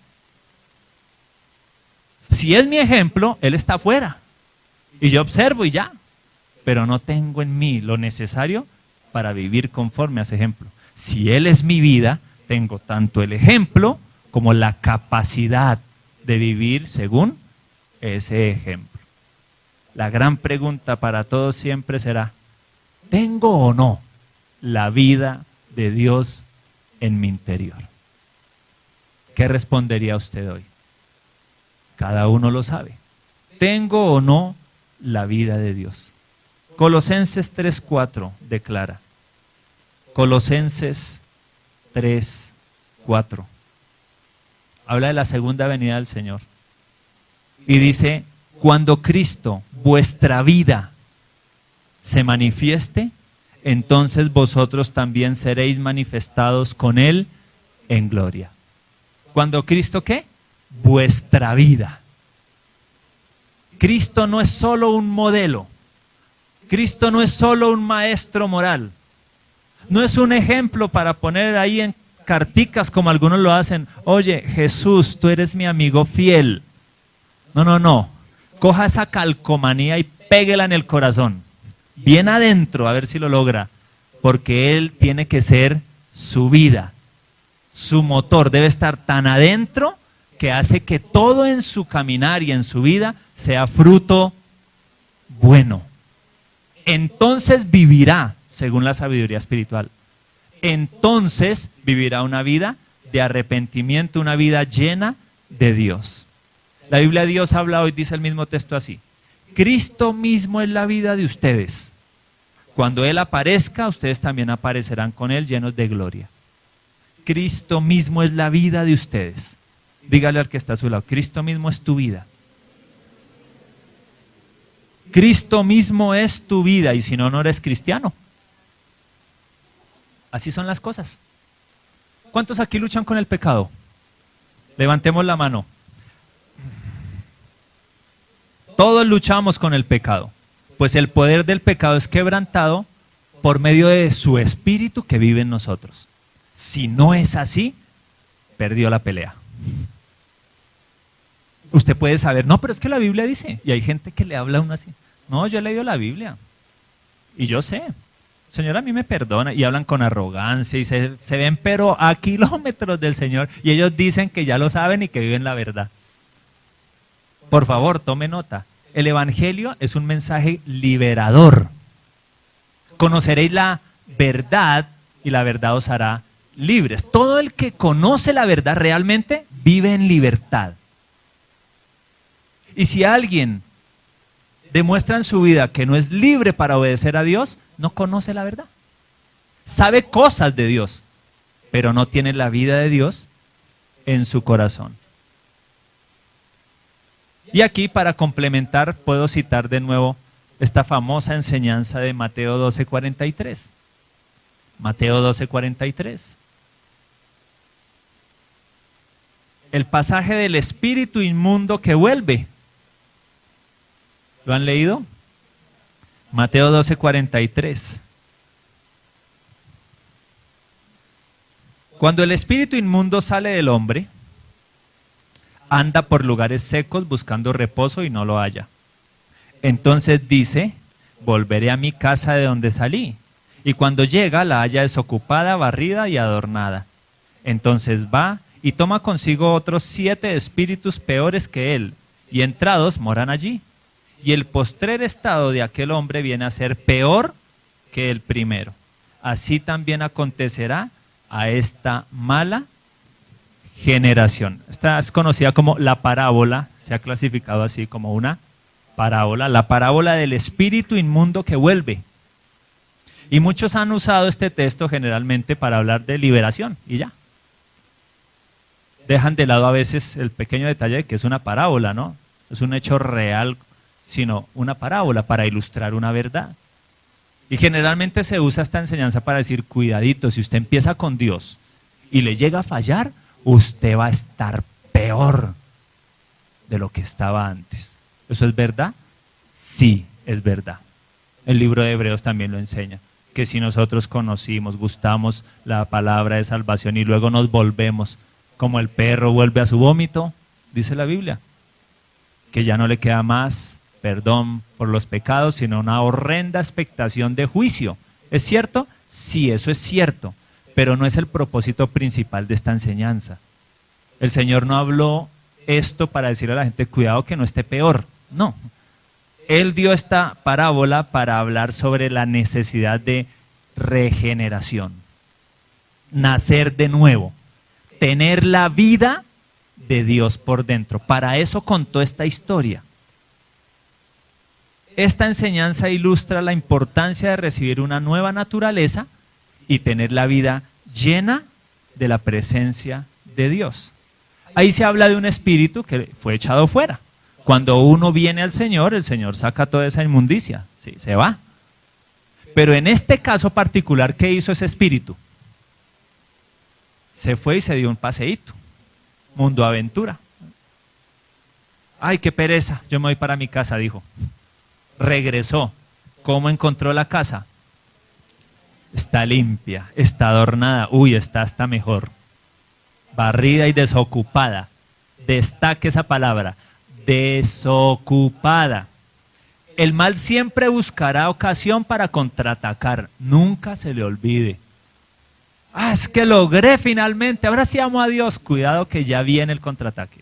Si es mi ejemplo, Él está afuera. Y yo observo y ya. Pero no tengo en mí lo necesario para vivir conforme a ese ejemplo. Si Él es mi vida, tengo tanto el ejemplo como la capacidad de vivir según ese ejemplo. La gran pregunta para todos siempre será, ¿tengo o no la vida de Dios en mi interior? ¿Qué respondería usted hoy? Cada uno lo sabe. ¿Tengo o no la vida de Dios? Colosenses 3:4 declara. Colosenses 3:4. Habla de la segunda venida del Señor. Y dice, cuando Cristo, vuestra vida, se manifieste, entonces vosotros también seréis manifestados con Él en gloria. ¿Cuando Cristo qué? Vuestra vida. Cristo no es solo un modelo. Cristo no es solo un maestro moral. No es un ejemplo para poner ahí en carticas como algunos lo hacen. Oye, Jesús, tú eres mi amigo fiel. No. Coja esa calcomanía y péguela en el corazón. Bien adentro, a ver si lo logra. Porque Él tiene que ser su vida. Su motor debe estar tan adentro que hace que todo en su caminar y en su vida sea fruto bueno. Entonces vivirá, según la sabiduría espiritual. Entonces vivirá una vida de arrepentimiento, una vida llena de Dios. La Biblia de Dios habla hoy, dice el mismo texto así. Cristo mismo es la vida de ustedes. Cuando Él aparezca, ustedes también aparecerán con Él llenos de gloria. Cristo mismo es la vida de ustedes. Dígale al que está a su lado, Cristo mismo es tu vida. Cristo mismo es tu vida y si no, no eres cristiano. Así son las cosas. ¿Cuántos aquí luchan con el pecado? Levantemos la mano. Todos luchamos con el pecado. pues el poder del pecado es quebrantado por medio de su espíritu que vive en nosotros. Si no es así, perdió la pelea. Usted puede saber, no, pero es que la Biblia dice, y hay gente que le habla a uno así. No, yo he leído la Biblia y yo sé. Señor a mí me perdona, y hablan con arrogancia y se ven pero a kilómetros del Señor, y ellos dicen que ya lo saben y que viven la verdad. Por favor, tome nota. El Evangelio es un mensaje liberador. Conoceréis la verdad y la verdad os hará libres. Todo el que conoce la verdad realmente vive en libertad. Y si alguien demuestra en su vida que no es libre para obedecer a Dios, no conoce la verdad. Sabe cosas de Dios, pero no tiene la vida de Dios en su corazón. Y aquí, para complementar, puedo citar de nuevo esta famosa enseñanza de Mateo 12:43. Mateo 12:43. El pasaje del espíritu inmundo que vuelve. ¿Lo han leído? Mateo 12:43. Cuando el espíritu inmundo sale del hombre, anda por lugares secos buscando reposo y no lo halla. Entonces dice, volveré a mi casa de donde salí. Y cuando llega, la halla desocupada, barrida y adornada. Entonces va y toma consigo otros 7 espíritus peores que él, y entrados moran allí. Y el postrer estado de aquel hombre viene a ser peor que el primero. Así también acontecerá a esta mala generación. Esta es conocida como la parábola, se ha clasificado así como una parábola, la parábola del espíritu inmundo que vuelve. Y muchos han usado este texto generalmente para hablar de liberación y ya. Dejan de lado a veces el pequeño detalle de que es una parábola, ¿no? Es un hecho real, sino una parábola para ilustrar una verdad. Y generalmente se usa esta enseñanza para decir, cuidadito, si usted empieza con Dios y le llega a fallar, usted va a estar peor de lo que estaba antes. ¿Eso es verdad? Sí, es verdad. El libro de Hebreos también lo enseña, que si nosotros conocimos, gustamos la palabra de salvación y luego nos volvemos como el perro vuelve a su vómito, dice la Biblia, que ya no le queda más perdón por los pecados, sino una horrenda expectación de juicio. ¿Es cierto? Sí, eso es cierto, pero no es el propósito principal de esta enseñanza. El Señor no habló esto para decirle a la gente, cuidado que no esté peor. No. Él dio esta parábola para hablar sobre la necesidad de regeneración, nacer de nuevo, tener la vida de Dios por dentro. Para eso contó esta historia. Esta enseñanza ilustra la importancia de recibir una nueva naturaleza y tener la vida llena de la presencia de Dios. Ahí se habla de un espíritu que fue echado fuera. Cuando uno viene al Señor, el Señor saca toda esa inmundicia, sí, se va. Pero en este caso particular, ¿qué hizo ese espíritu? Se fue y se dio un paseíto, mundo aventura. Ay, qué pereza, yo me voy para mi casa, dijo. Regresó. ¿Cómo encontró la casa? Está limpia, está adornada, uy, está hasta mejor. Barrida y desocupada. Destaque esa palabra, desocupada. El mal siempre buscará ocasión para contraatacar, nunca se le olvide. Ah, es que logré finalmente, ahora sí amo a Dios. Cuidado que ya viene el contraataque.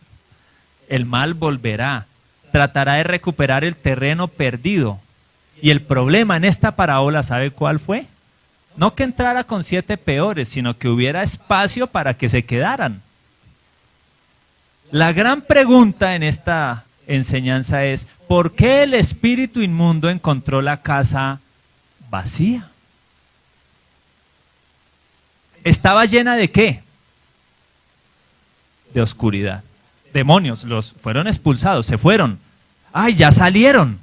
El mal volverá, tratará de recuperar el terreno perdido. Y el problema en esta parábola, ¿sabe cuál fue? No que entrara con 7 peores, sino que hubiera espacio para que se quedaran. La gran pregunta en esta enseñanza es, ¿por qué el espíritu inmundo encontró la casa vacía? ¿Estaba llena de qué? De oscuridad. Demonios, los fueron expulsados, se fueron. ¡Ay, ya salieron!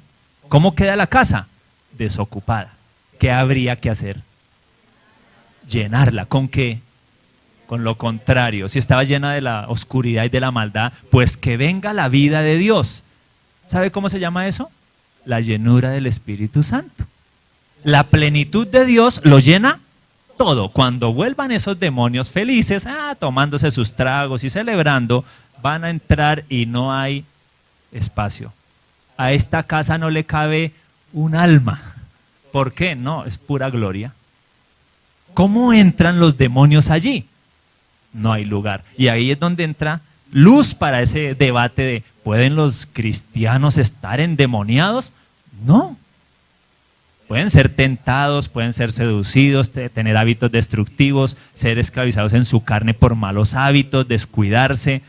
¿Cómo queda la casa? Desocupada. ¿Qué habría que hacer? Llenarla. ¿Con qué? Con lo contrario. Si estaba llena de la oscuridad y de la maldad, pues que venga la vida de Dios. ¿Sabe cómo se llama eso? La llenura del Espíritu Santo. La plenitud de Dios lo llena todo. Cuando vuelvan esos demonios felices, tomándose sus tragos y celebrando, van a entrar y no hay espacio. A esta casa no le cabe un alma. ¿Por qué? No, es pura gloria. ¿Cómo entran los demonios allí? No hay lugar. Y ahí es donde entra luz para ese debate de ¿pueden los cristianos estar endemoniados? No. Pueden ser tentados, pueden ser seducidos, tener hábitos destructivos, ser esclavizados en su carne por malos hábitos, descuidarse,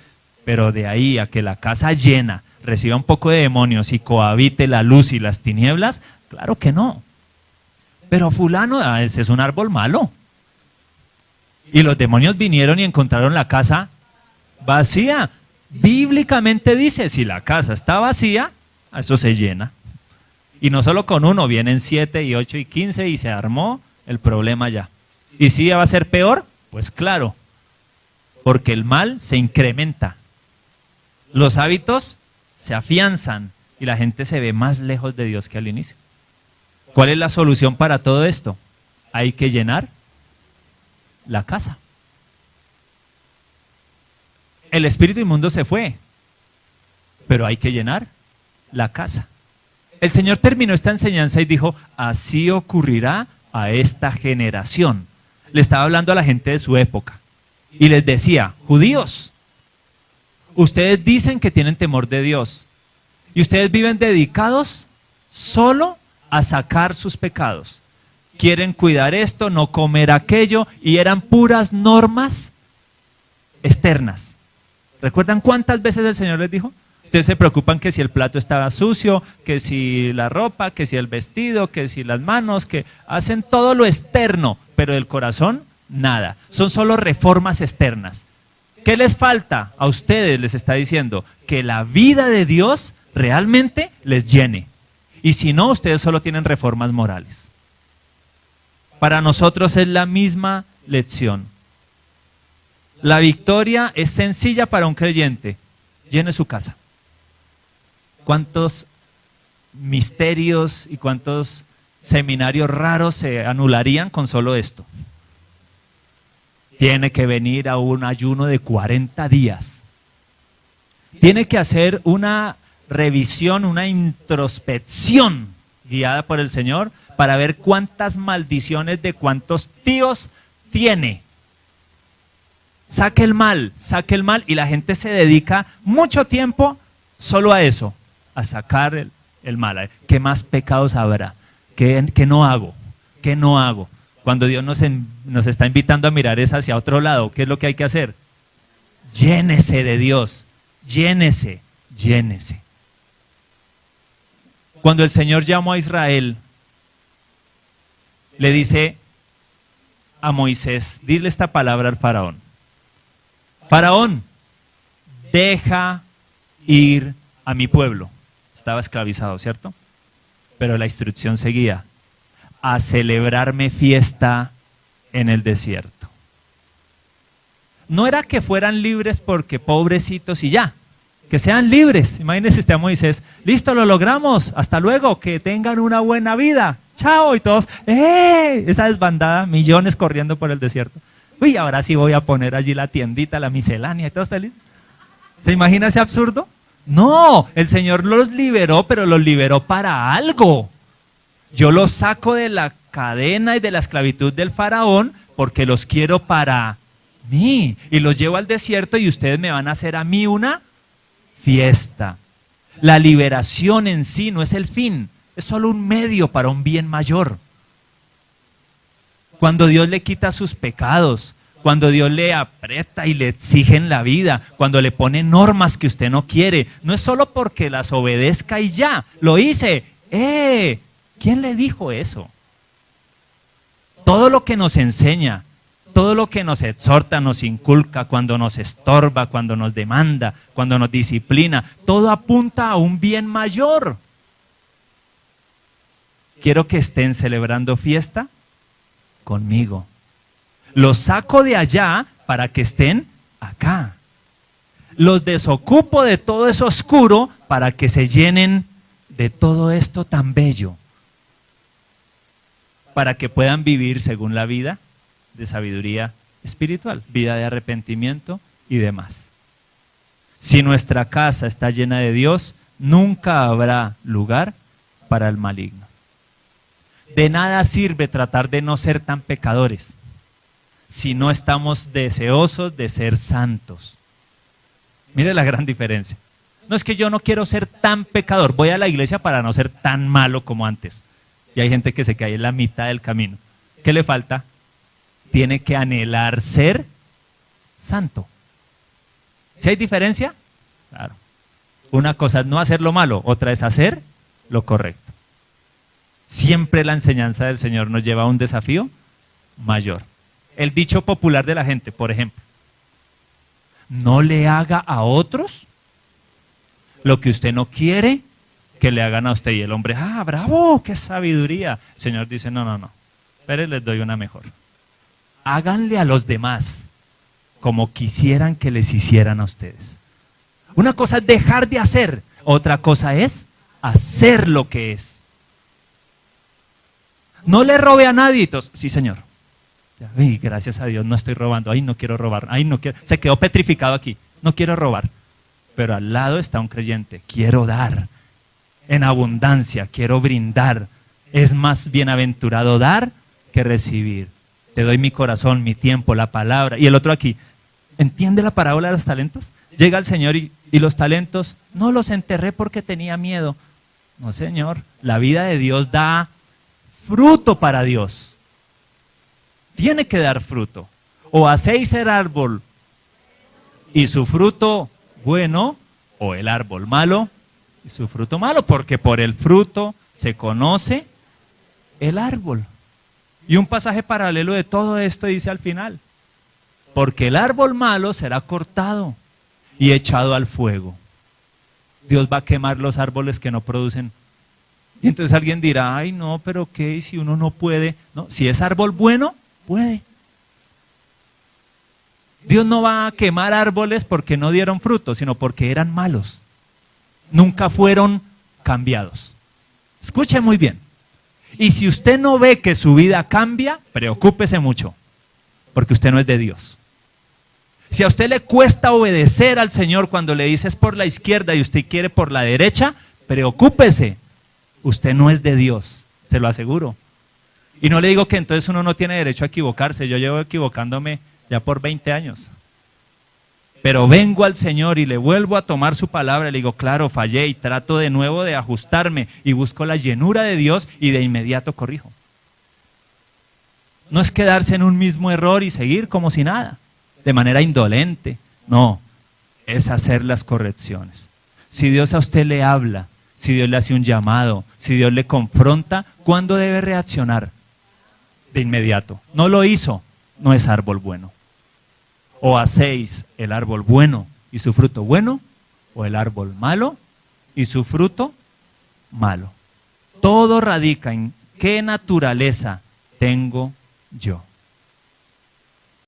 pero de ahí a que la casa llena reciba un poco de demonios y cohabite la luz y las tinieblas, claro que no. Pero fulano, ese es un árbol malo. Y los demonios vinieron y encontraron la casa vacía. Bíblicamente dice, si la casa está vacía, eso se llena. Y no solo con uno, vienen 7 y 8 y 15 y se armó el problema ya. ¿Y si va a ser peor? Pues claro, porque el mal se incrementa. Los hábitos se afianzan y la gente se ve más lejos de Dios que al inicio. ¿Cuál es la solución para todo esto? Hay que llenar la casa. El espíritu inmundo se fue, pero hay que llenar la casa. El Señor terminó esta enseñanza y dijo, así ocurrirá a esta generación. Le estaba hablando a la gente de su época y les decía, judíos, ustedes dicen que tienen temor de Dios y ustedes viven dedicados solo a sacar sus pecados. Quieren cuidar esto, no comer aquello, y eran puras normas externas. ¿Recuerdan cuántas veces el Señor les dijo? Ustedes se preocupan que si el plato estaba sucio, que si la ropa, que si el vestido, que si las manos, que hacen todo lo externo, pero el corazón, nada. Son solo reformas externas. ¿Qué les falta? A ustedes les está diciendo que la vida de Dios realmente les llene. Y si no, ustedes solo tienen reformas morales. Para nosotros es la misma lección. La victoria es sencilla para un creyente. Llene su casa. ¿Cuántos misterios y cuántos seminarios raros se anularían con solo esto? Tiene que venir a un ayuno de 40 días. Tiene que hacer una revisión, una introspección guiada por el Señor para ver cuántas maldiciones de cuántos tíos tiene. Saque el mal y la gente se dedica mucho tiempo solo a eso, a sacar el mal. ¿Qué más pecados habrá? ¿Qué no hago? ¿Qué no hago? Cuando Dios nos está invitando a mirar es hacia otro lado, ¿qué es lo que hay que hacer? Llénese de Dios, llénese. Cuando el Señor llamó a Israel, le dice a Moisés, dile esta palabra al faraón. Faraón, deja ir a mi pueblo. Estaba esclavizado, ¿cierto? Pero la instrucción seguía, a celebrarme fiesta en el desierto. No era que fueran libres porque pobrecitos y ya, que sean libres. Imagínense usted a Moisés, listo, lo logramos, hasta luego, que tengan una buena vida, chao, y todos, esa desbandada, millones corriendo por el desierto. Uy, ahora sí voy a poner allí la tiendita, la miscelánea, y todos felices. ¿Se imagina ese absurdo? No, el Señor los liberó, pero los liberó para algo. Yo los saco de la cadena y de la esclavitud del faraón porque los quiero para mí. Y los llevo al desierto y ustedes me van a hacer a mí una fiesta. La liberación en sí no es el fin, es solo un medio para un bien mayor. Cuando Dios le quita sus pecados, cuando Dios le aprieta y le exige en la vida, cuando le pone normas que usted no quiere, no es solo porque las obedezca y ya, lo hice. ¿Quién le dijo eso? Todo lo que nos enseña, todo lo que nos exhorta, nos inculca, cuando nos estorba, cuando nos demanda, cuando nos disciplina, todo apunta a un bien mayor. Quiero que estén celebrando fiesta conmigo. Los saco de allá para que estén acá. Los desocupo de todo eso oscuro para que se llenen de todo esto tan bello para que puedan vivir según la vida de sabiduría espiritual, vida de arrepentimiento y demás. Si nuestra casa está llena de Dios, nunca habrá lugar para el maligno. De nada sirve tratar de no ser tan pecadores si no estamos deseosos de ser santos. Mire la gran diferencia. No es que yo no quiero ser tan pecador, voy a la iglesia para no ser tan malo como antes. Y hay gente que se cae en la mitad del camino. ¿Qué le falta? Tiene que anhelar ser santo. ¿Sí hay diferencia? Claro. Una cosa es no hacer lo malo, otra es hacer lo correcto. Siempre la enseñanza del Señor nos lleva a un desafío mayor. El dicho popular de la gente, por ejemplo, no le haga a otros lo que usted no quiere que le hagan a usted. Y el hombre, bravo, qué sabiduría. El Señor dice, no, pero les doy una mejor. Háganle a los demás como quisieran que les hicieran a ustedes. Una cosa es dejar de hacer, otra cosa es hacer lo que es. No le robe a nadie. Entonces, sí, Señor. Ay, gracias a Dios, no estoy robando. Ay, no quiero robar. Ay, no quiero. Se quedó petrificado aquí. No quiero robar. Pero al lado está un creyente. Quiero dar en abundancia, quiero brindar. Es más bienaventurado dar que recibir. Te doy mi corazón, mi tiempo, la palabra. Y el otro aquí, ¿entiende la parábola de los talentos? Llega el Señor y los talentos, no los enterré porque tenía miedo. No, Señor, la vida de Dios da fruto para Dios. Tiene que dar fruto. O hacéis el árbol y su fruto bueno, o el árbol malo y su fruto malo, porque por el fruto se conoce el árbol. Y un pasaje paralelo de todo esto dice al final, porque el árbol malo será cortado y echado al fuego. Dios va a quemar los árboles que no producen. Y entonces alguien dirá, ay no, pero ¿qué? Si uno no puede. No, si es árbol bueno, puede. Dios no va a quemar árboles porque no dieron fruto, sino porque eran malos. Nunca fueron cambiados. Escuche muy bien. Y si usted no ve que su vida cambia, preocúpese mucho, porque usted no es de Dios. Si a usted le cuesta obedecer al Señor cuando le dices por la izquierda y usted quiere por la derecha, preocúpese. Usted no es de Dios, se lo aseguro. Y no le digo que entonces uno no tiene derecho a equivocarse. Yo llevo equivocándome ya por 20 años. Pero vengo al Señor y le vuelvo a tomar su palabra. Le digo, claro, fallé y trato de nuevo de ajustarme y busco la llenura de Dios y de inmediato corrijo. No es quedarse en un mismo error y seguir como si nada, de manera indolente. No, es hacer las correcciones. Si Dios a usted le habla, si Dios le hace un llamado, si Dios le confronta, ¿cuándo debe reaccionar? De inmediato. No lo hizo, no es árbol bueno. O hacéis el árbol bueno y su fruto bueno, o el árbol malo y su fruto malo. Todo radica en qué naturaleza tengo yo.